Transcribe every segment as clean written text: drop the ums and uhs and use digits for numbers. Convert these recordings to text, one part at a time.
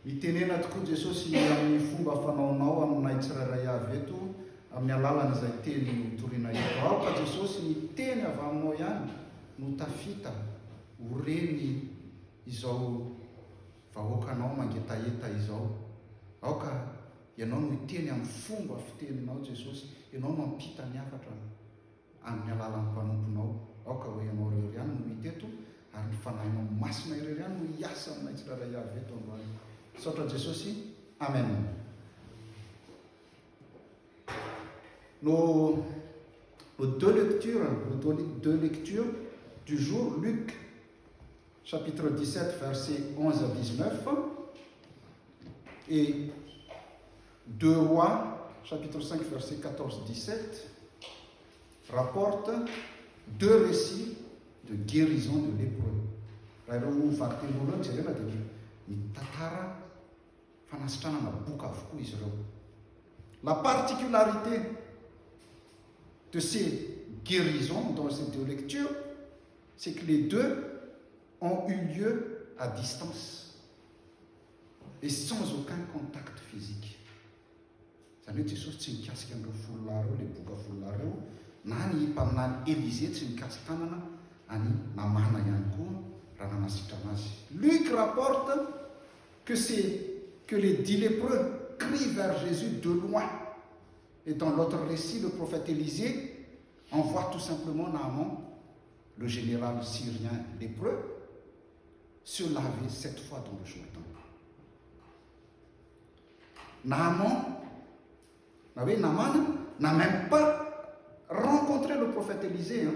Mitenena tokoa Jesosy amin'ny fomba fanaonao aminay tsirairay avy eto amin'ny alalan'izay teny torina eto. Aoka Jesosy miteny avy aminao ihany no tafita ho reny izao vahoakanao mangetaeta izao. Aoka ianao no hiteny amin'ny fomba fiteninao Jesosy, ianao mampita ny hafatra amin'ny alalan'ny mpanomponao. Aoka ho ianao rery ihany no hita eto, ary ny fanahinao masina irery ihany no hiasa aminay tsirairay avy eto androany. Saotra Jesosy, Amen. Nos deux lectures du jour, Luc chapitre 17 versets 11 à 19 et 2 Rois chapitre 5 versets 14-17 rapportent deux récits de guérison de lépreux. La particularité de ces guérisons dans ces deux lectures, c'est que les deux ont eu lieu à distance et sans aucun contact physique. Luc rapporte que les 10 lépreux crient vers Jésus de loin. Et dans l'autre récit, le prophète Élisée envoie tout simplement Naaman, le général syrien lépreux, se laver 7 fois dans le Jourdain. Naaman n'a même pas rencontré le prophète Élisée.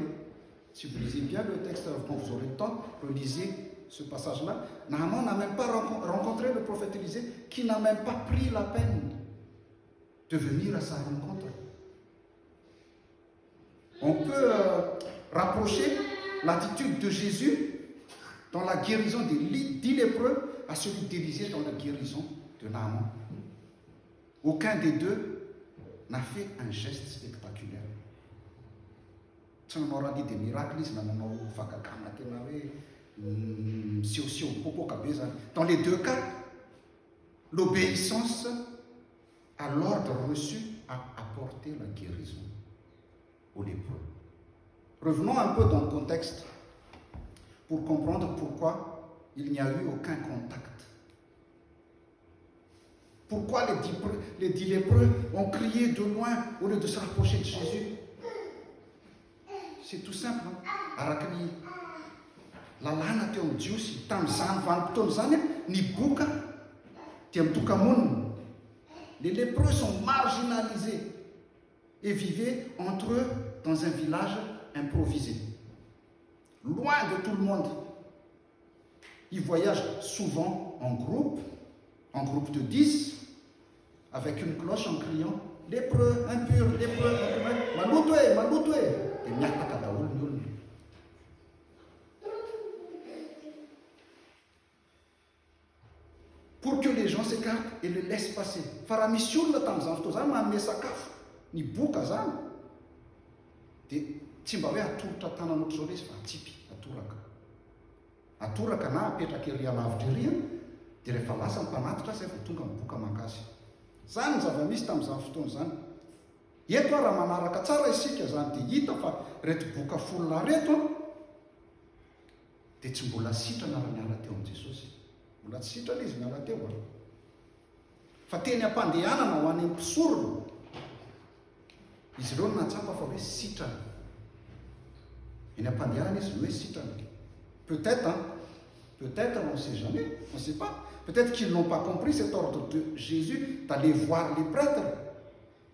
Si vous lisez bien le texte, quand vous aurez le temps, relisez ce passage-là. Naaman n'a même pas rencontré le prophète Élisée, qui n'a même pas pris la peine de venir à sa rencontre. On peut rapprocher l'attitude de Jésus dans la guérison des 10 lépreux à celui d'Élisée dans la guérison de Naaman. Aucun des deux n'a fait un geste spectaculaire. On aura dit des miracles, dans les deux cas, l'obéissance à l'ordre reçu a apporté la guérison aux lépreux. Revenons un peu dans le contexte pour comprendre pourquoi il n'y a eu aucun contact. Pourquoi les 10 lépreux ont crié de loin au lieu de se rapprocher de Jésus? C'est tout simple. Arakni la lana teo amin'ny jiosy tamin'izany vanim-potoana izany ny boka dia mitoka monina. Les lépreux sont marginalisés et vivaient entre eux dans un village improvisé, loin de tout le monde. Ils voyagent souvent en groupe de 10, avec une cloche en criant « Lépreux, impurs, lépreux, impurs, malutwe, malutwe » et nyakakadaolo ny olona. Pour que les gens s'écartent et le laissent passer. Fa raha misy olona tamin'izany fotoana zany manome sakafo ny boka zany dia tsy mba hoe atorotra tanana ohatr'izao le izy fa atsipy atoraka na apetraka ery alavitra ery dia rehefa lasa ny mpanatitra zay vao tonga ny boka maka-azy. Zany ny zava-misy tamin'izany fotoana zany. Eto raha manaraka tsara isika zany dia hita fa reto boka folona reto dia tsy mbola sitrana raha miala teo amin'i Jesosy. Mbola tsy sitrana izy miala teo. Fa teny am-pandehanana ho any mpisorona. Izy ireo no natsapa fa hoe sitrana. Eny am-pandehanana izy no hoe sitrana. Peut-être, on ne sait jamais, on ne sait pas. Peut-être qu'ils n'ont pas compris cet ordre de Jésus d'aller voir les prêtres.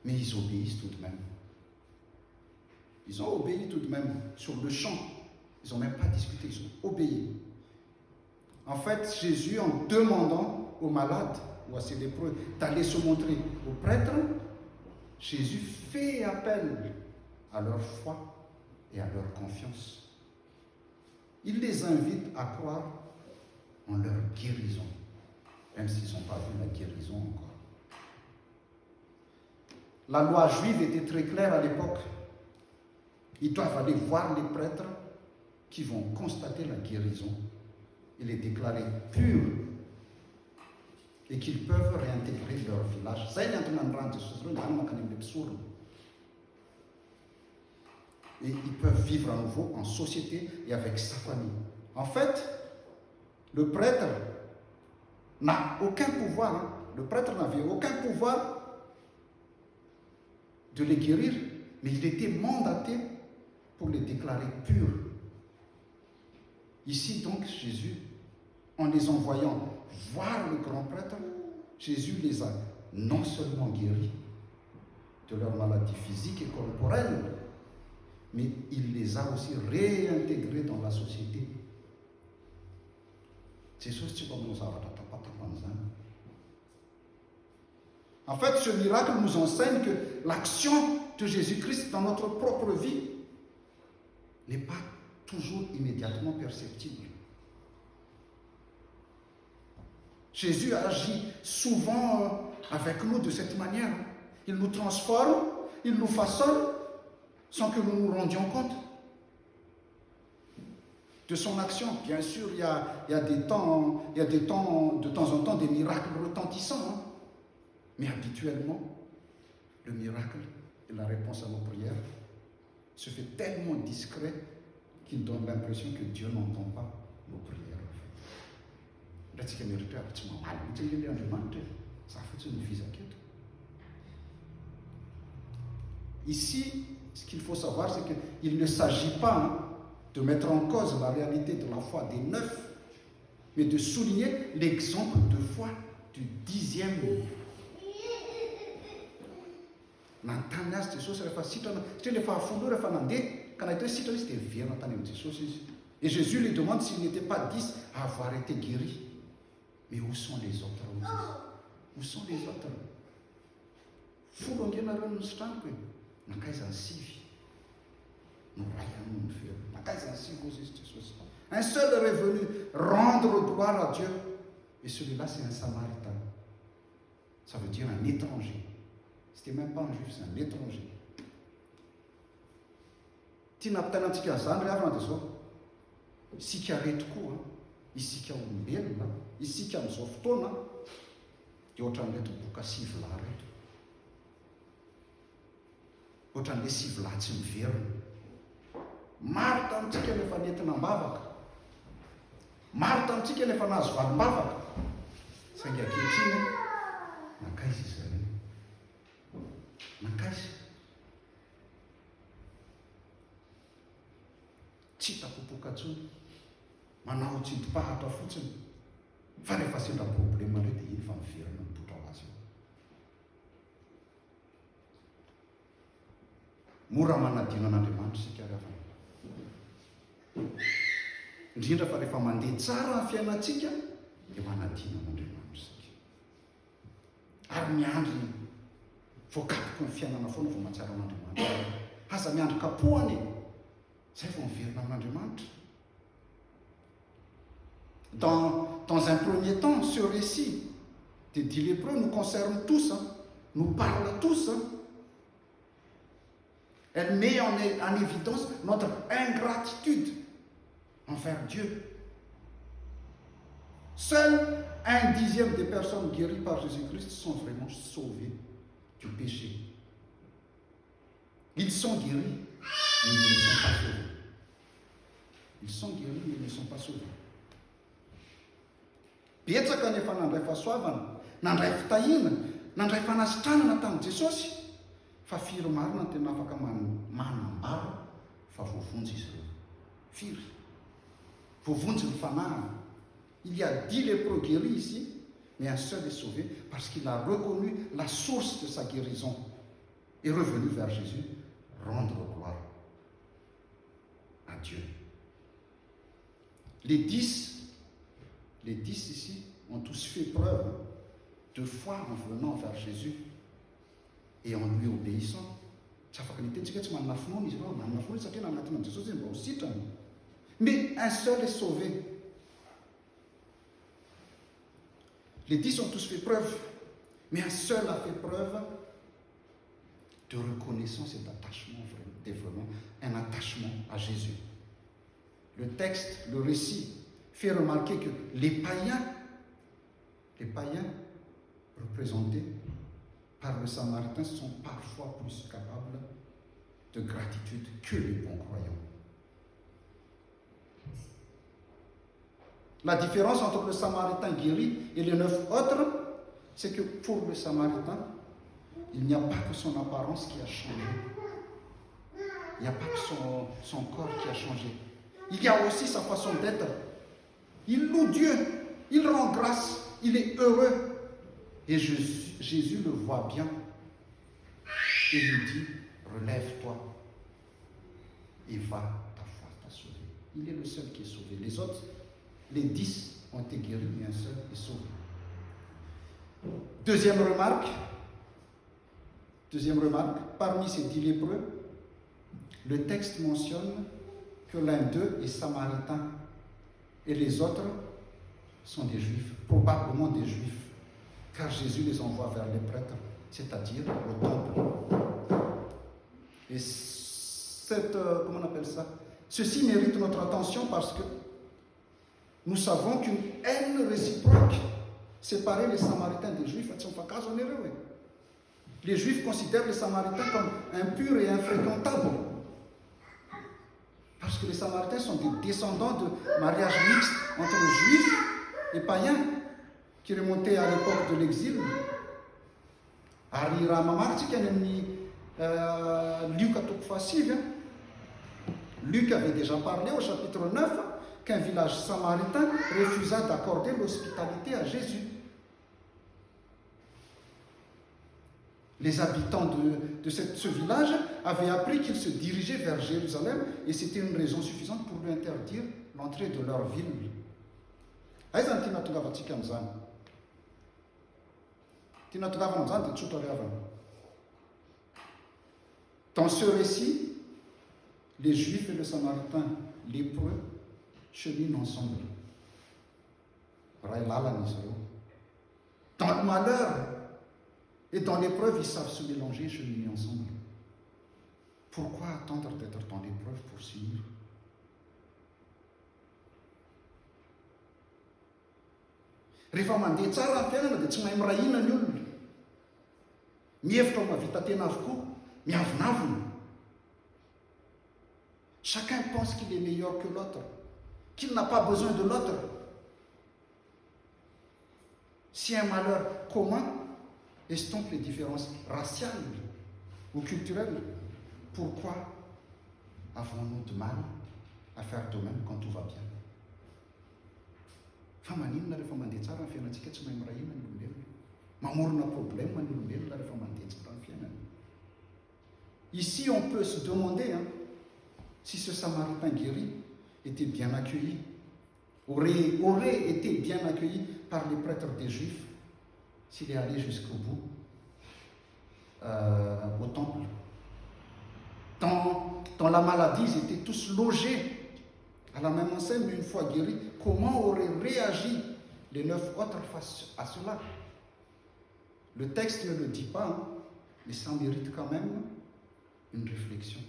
Mais ils obéissent tout de même. Ils ont obéi tout de même sur le champ. Ils n'ont même pas discuté, ils ont obéi. En fait, Jésus, en demandant aux malades ou à ces lépreux d'aller se montrer aux prêtres, Jésus fait appel à leur foi et à leur confiance. Il les invite à croire en leur guérison, même s'ils n'ont pas vu la guérison encore. La loi juive était très claire à l'époque. Ils doivent aller voir les prêtres qui vont constater la guérison et les déclarer purs et qu'ils peuvent réintégrer leur village. Et ils peuvent vivre à nouveau en société et avec sa famille. En fait, le prêtre n'a aucun pouvoir. Le prêtre n'avait aucun pouvoir de les guérir, mais il était mandaté pour les déclarer purs. Ici donc, Jésus, en les envoyant voir le grand prêtre, Jésus les a non seulement guéris de leur maladie physique et corporelle, mais il les a aussi réintégrés dans la société. En fait, ce miracle nous enseigne que l'action de Jésus-Christ dans notre propre vie n'est pas toujours immédiatement perceptible. Jésus agit souvent avec nous de cette manière. Il nous transforme, il nous façonne sans que nous nous rendions compte de son action. Bien sûr, il y a de temps en temps des miracles retentissants, mais habituellement, le miracle et la réponse à nos prières se fait tellement discret qu'il donne l'impression que Dieu n'entend pas nos prières. Ici, ce qu'il faut savoir, c'est qu'il ne s'agit pas de mettre en cause la réalité de la foi des 9, mais de souligner l'exemple de foi du 10e. Et Jésus lui demande s'il n'était pas 10 à avoir été guéri. Mais où sont les autres? Où sont les autres? Un seul est revenu rendre gloire à Dieu. Et celui-là, c'est un Samaritain. Ça veut dire un étranger. C'était même pas un juif, c'est un étranger. Ici qui arrête quoi? Ici qui a un bel, ici qui a un softona. Et autant d'être pour casser l'arrêt. Autant de si vlati miverina. Maro tamintsika efa nentina ambavaka. Maro tamintsika efa nahazo valim-bavaka. Saingy ankehitriny nankaiza izy ireny. Nankaiza. Tsy tapopoka intsony. Manao tsidim-pahatra fotsiny. Fa rehefa sendra problème ireo dia iny fa miverina mipotra ho azy. Mora manadino an'Andriamanitra isika rehefa. Indrindra fa rehefa mandeha tsara ny fiainantsika dia manadino an'Andriamanitra isika. Ary miandry voakapoka ny fiainana foana vao mahatsara an'Andriamanitra. Aza miandry kapohany, izay vao miverina amin'Andriamanitra. Dans un premier temps, ce récit des 10 lépreux nous concerne tous, nous parle tous. Elle met en évidence notre ingratitude envers Dieu. Seul 1/10 des personnes guéries par Jésus-Christ sont vraiment sauvées du péché. Ils sont guéris, mais ils ne sont pas sauvés. Ils sont guéris, mais ils ne sont pas sauvés. Betsaka nefa nandray fahasoavana, nandray fitahina, nandray fanasitranana tamin'i Jesosy, fa firy marina tena afaka manambara fa voavonjy izy ireo. Firy. Voavonjy ny fanahy. Il y a 10 lépreux guéris ici, mais un seul est sauvé parce qu'il a reconnu la source de sa guérison et revenu vers Jésus, rendre gloire à Dieu. Les 10 ici ont tous fait preuve de foi en venant vers Jésus et en lui obéissant. Mais un seul est sauvé. Les 10 ont tous fait preuve, mais un seul a fait preuve de reconnaissance et d'attachement, vraiment un attachement à Jésus. Le texte, le récit, fait remarquer que les païens représentés par le Samaritain sont parfois plus capables de gratitude que les bons croyants. La différence entre le Samaritain guéri et les 9 autres, c'est que pour le Samaritain, il n'y a pas que son apparence qui a changé. Il n'y a pas que son corps qui a changé. Il y a aussi sa façon d'être. Il loue Dieu, il rend grâce, il est heureux. Et Jésus le voit bien et lui dit, relève-toi et va, ta foi t'a sauvé. Il est le seul qui est sauvé. Les autres, les 10 ont été guéris, mais un seul est sauvé. Deuxième remarque, parmi ces 10 lépreux, le texte mentionne que l'un d'eux est samaritain et les autres sont des juifs, probablement des juifs, car Jésus les envoie vers les prêtres, c'est-à-dire au temple. Et comment on appelle ça? Ceci mérite notre attention parce que nous savons qu'une haine réciproque séparait les Samaritains des Juifs. Les Juifs considèrent les Samaritains comme impurs et infréquentables. Parce que les Samaritains sont des descendants de mariage mixte entre Juifs et païens qui remontaient à l'époque de l'exil. Ari Ramamartik Luc avait déjà parlé au chapitre 9 qu'un village samaritain refusa d'accorder l'hospitalité à Jésus. Les habitants de ce village avaient appris qu'il se dirigeait vers Jérusalem et c'était une raison suffisante pour lui interdire l'entrée de leur ville. Dans ce récit, les Juifs et le Samaritain lépreux cheminent ensemble. Dans le malheur et dans l'épreuve, ils savent se mélanger et cheminer ensemble. Pourquoi attendre d'être dans l'épreuve pour s'unir? Rehefa mandeha tsara ny fiainana dia tsy mahay mirahina ny olona. Mihevitra ho mahavita tena avokoa, miavonavona. Chacun pense qu'il est meilleur que l'autre, qu'il n'a pas besoin de l'autre. Si un malheur commun estompe les différences raciales ou culturelles, pourquoi avons-nous de mal à faire de même quand tout va bien? Fa maninona rehefa mandeha tsara ny fiainantsika tsy mahay mirahina ny olombelona. Mamorona problème ny olombelona rehefa mandeha tsara ny fiainana. Ici, on peut se demander si ce Samaritain guéri était bien accueilli, aurait été bien accueilli par les prêtres des Juifs s'il est allé jusqu'au bout au temple. Dans la maladie, ils étaient tous logés à la même enseigne, mais une fois guéris, comment auraient réagi les 9 autres face à cela? Le texte ne le dit pas, mais ça mérite quand même une réflexion.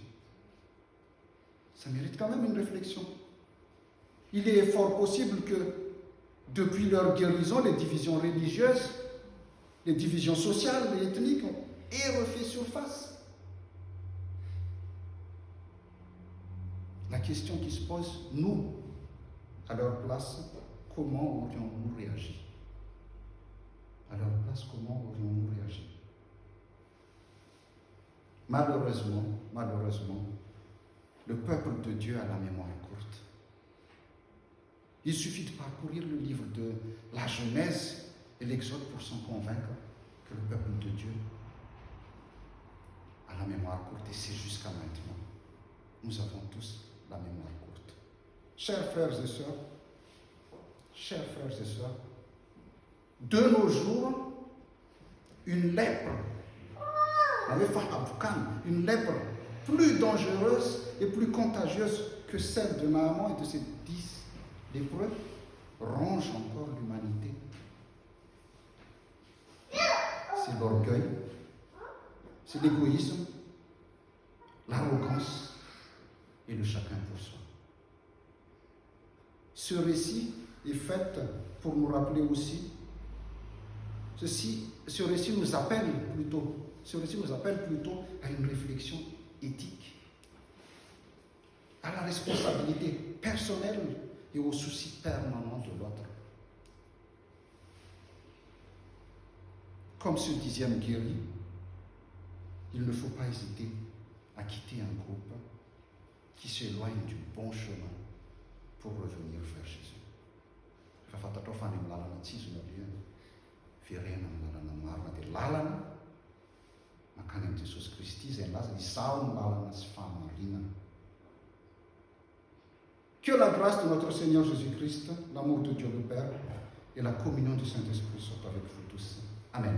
Ça mérite quand même une réflexion. Il est fort possible que, depuis leur guérison, les divisions religieuses, les divisions sociales et ethniques aient refait surface. La question qui se pose, nous, à leur place, comment aurions-nous réagi? À leur place, comment aurions-nous réagi? Malheureusement, le peuple de Dieu a la mémoire courte. Il suffit de parcourir le livre de la Genèse et l'Exode pour s'en convaincre que le peuple de Dieu a la mémoire courte, et c'est jusqu'à maintenant. Nous avons tous la mémoire courte. Chers frères et sœurs, de nos jours, une lèpre plus dangereuse et plus contagieuse que celle de Naaman et de ses 10 lépreux ronge encore l'humanité. C'est l'orgueil, c'est l'égoïsme, l'arrogance et le chacun pour soi. Ce récit est fait pour nous rappeler aussi Ce récit nous appelle plutôt à une réflexion éthique, à la responsabilité personnelle et au souci permanent de l'autre. Comme ce 10e guéri, il ne faut pas hésiter à quitter un groupe qui s'éloigne du bon chemin pour revenir vers Jésus. Rahafantatao fa any amin'ny lalana tsy izy naliana verena amin'ny lalana marina dia lalana mankany amin'ny Jesosy Kristy izay nilaza izaho ny lalana sy fahamarinana. Que la grâce de notre Seigneur Jésus-Christ, l'amour de Dieu le Père et la communion du Saint-Esprit soient avec vous tous. Amen.